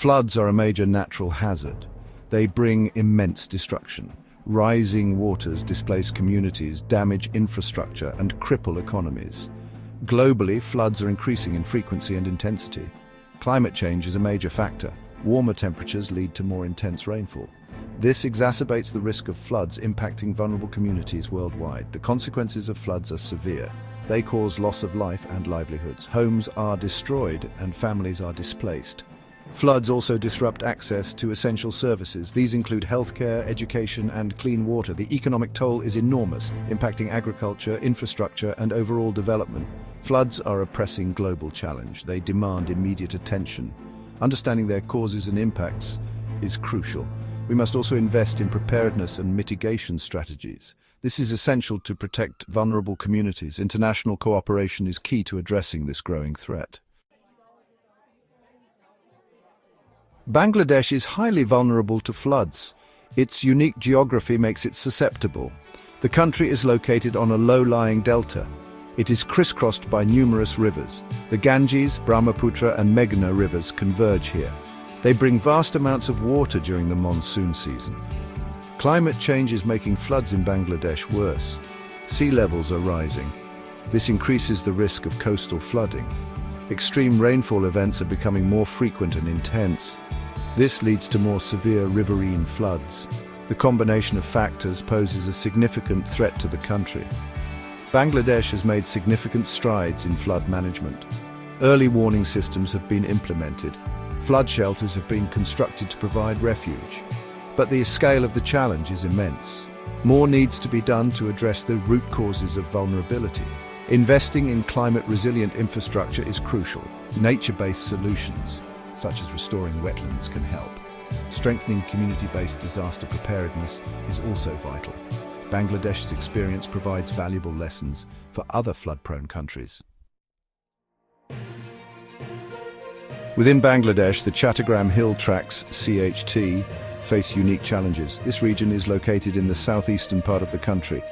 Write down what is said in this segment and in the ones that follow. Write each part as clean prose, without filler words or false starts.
Floods are a major natural hazard. They bring immense destruction. Rising waters displace communities, damage infrastructure, and cripple economies. Globally, floods are increasing in frequency and intensity. Climate change is a major factor. Warmer temperatures lead to more intense rainfall. This exacerbates the risk of floods impacting vulnerable communities worldwide. The consequences of floods are severe. They cause loss of life and livelihoods. Homes are destroyed and families are displaced. Floods also disrupt access to essential services. These include healthcare, education, and clean water. The economic toll is enormous, impacting agriculture, infrastructure, and overall development. Floods are a pressing global challenge. They demand immediate attention. Understanding their causes and impacts is crucial. We must also invest in preparedness and mitigation strategies. This is essential to protect vulnerable communities. International cooperation is key to addressing this growing threat. Bangladesh is highly vulnerable to floods. Its unique geography makes it susceptible. The country is located on a low-lying delta. It is crisscrossed by numerous rivers. The Ganges, Brahmaputra, and Meghna rivers converge here. They bring vast amounts of water during the monsoon season. Climate change is making floods in Bangladesh worse. Sea levels are rising. This increases the risk of coastal flooding. Extreme rainfall events are becoming more frequent and intense. This leads to more severe riverine floods. The combination of factors poses a significant threat to the country. Bangladesh has made significant strides in flood management. Early warning systems have been implemented. Flood shelters have been constructed to provide refuge. But the scale of the challenge is immense. More needs to be done to address the root causes of vulnerability. Investing in climate-resilient infrastructure is crucial. Nature-based solutions, such as restoring wetlands, can help. Strengthening community-based disaster preparedness is also vital. Bangladesh's experience provides valuable lessons for other flood-prone countries. Within Bangladesh, the Chittagong Hill Tracts, CHT, face unique challenges. This region is located in the southeastern part of the country.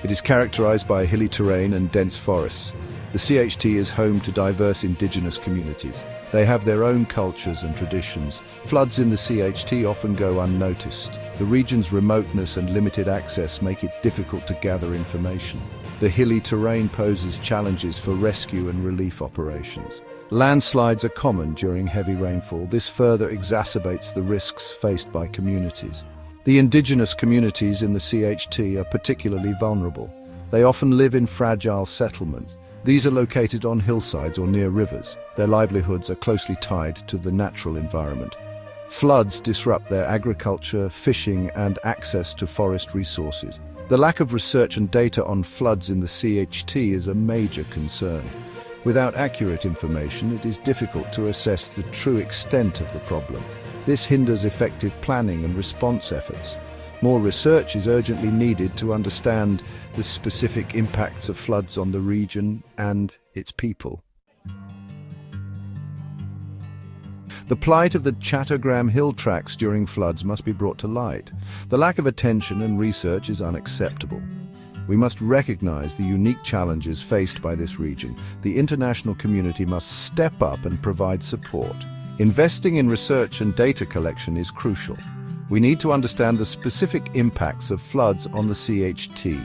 It is characterized by hilly terrain and dense forests. The CHT is home to diverse indigenous communities. They have their own cultures and traditions. Floods in the CHT often go unnoticed. The region's remoteness and limited access make it difficult to gather information. The hilly terrain poses challenges for rescue and relief operations. Landslides are common during heavy rainfall. This further exacerbates the risks faced by communities. The indigenous communities in the CHT are particularly vulnerable. They often live in fragile settlements. These are located on hillsides or near rivers. Their livelihoods are closely tied to the natural environment. Floods disrupt their agriculture, fishing, and access to forest resources. The lack of research and data on floods in the CHT is a major concern. Without accurate information, it is difficult to assess the true extent of the problem. This hinders effective planning and response efforts. More research is urgently needed to understand the specific impacts of floods on the region and its people. The plight of the Chittagong Hill Tracts during floods must be brought to light. The lack of attention and research is unacceptable. We must recognize the unique challenges faced by this region. The international community must step up and provide support. Investing in research and data collection is crucial. We need to understand the specific impacts of floods on the CHT.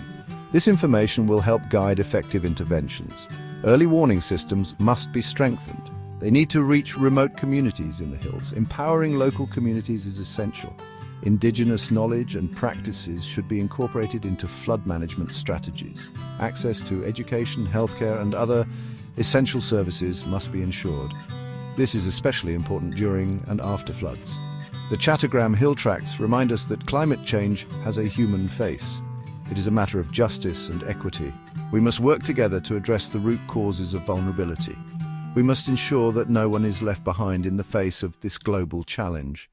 This information will help guide effective interventions. Early warning systems must be strengthened. They need to reach remote communities in the hills. Empowering local communities is essential. Indigenous knowledge and practices should be incorporated into flood management strategies. Access to education, healthcare, and other essential services must be ensured. This is especially important during and after floods. The Chittagong Hill Tracts remind us that climate change has a human face. It is a matter of justice and equity. We must work together to address the root causes of vulnerability. We must ensure that no one is left behind in the face of this global challenge.